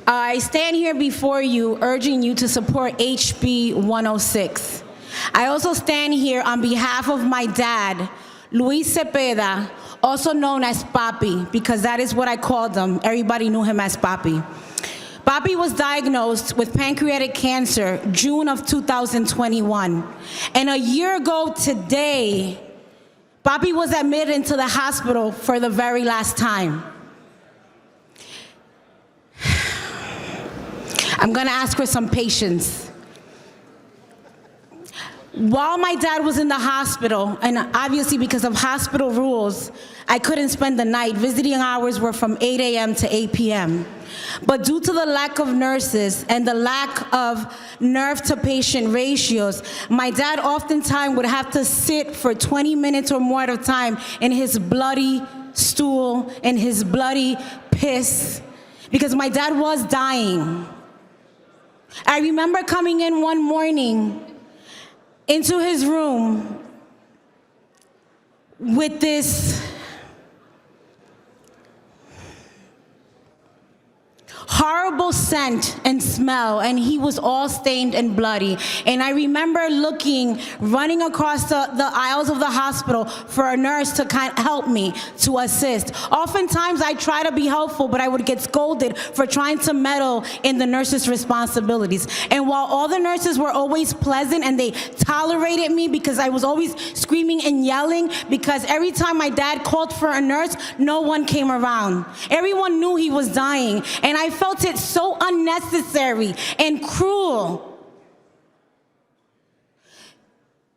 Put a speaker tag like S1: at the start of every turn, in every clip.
S1: I stand here before you urging you to support HB 106. I also stand here on behalf of my dad, Luis Cepeda, also known as Papi, because that is what I called him. Everybody knew him as Papi. Papi was diagnosed with pancreatic cancer June of 2021. And a year ago today, Papi was admitted into the hospital for the very last time. I'm gonna ask for some patience. While my dad was in the hospital, and obviously because of hospital rules, I couldn't spend the night. Visiting hours were from 8 a.m. to 8 p.m. But due to the lack of nurses and the lack of nerve-to-patient ratios, my dad oftentimes would have to sit for 20 minutes or more at a time in his bloody stool, in his bloody piss, because my dad was dying. I remember coming in one morning into his room with this horrible scent and smell, and he was all stained and bloody. And I remember running across the aisles of the hospital for a nurse to help me, to assist. Oftentimes I try to be helpful, but I would get scolded for trying to meddle in the nurses' responsibilities. And while all the nurses were always pleasant and they tolerated me because I was always screaming and yelling, because every time my dad called for a nurse, no one came around. Everyone knew he was dying, and I felt it so unnecessary and cruel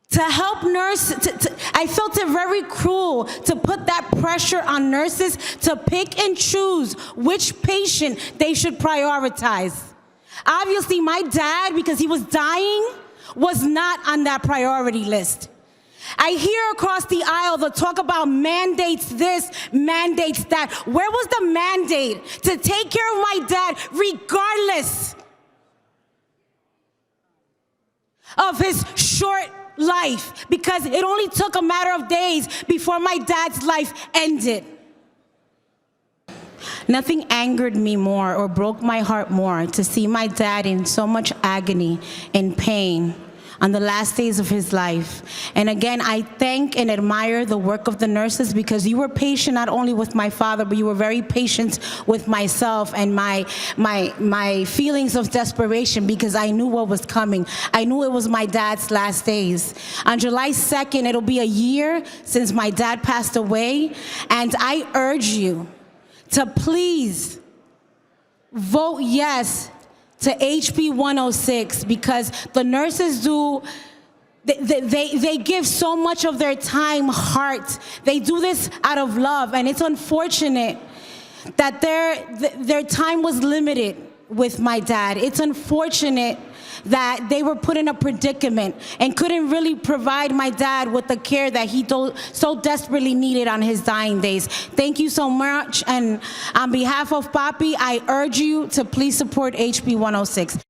S1: to help I felt it very cruel to put that pressure on nurses to pick and choose which patient they should prioritize. Obviously, my dad, because he was dying, was not on that priority list. I hear across the aisle the talk about mandates this, mandates that. Where was the mandate to take care of my dad regardless of his short life? Because it only took a matter of days before my dad's life ended. Nothing angered me more or broke my heart more to see my dad in so much agony and pain on the last days of his life. And again, I thank and admire the work of the nurses, because you were patient not only with my father, but you were very patient with myself and my feelings of desperation, because I knew what was coming. I knew it was my dad's last days. On July 2nd, it'll be a year since my dad passed away, and I urge you to please vote yes to HB 106, because the nurses they give so much of their time, heart. They do this out of love, and it's unfortunate that their time was limited with my dad. It's unfortunate that they were put in a predicament and couldn't really provide my dad with the care that he so desperately needed on his dying days. Thank you so much, and on behalf of Papi, I urge you to please support HB 106.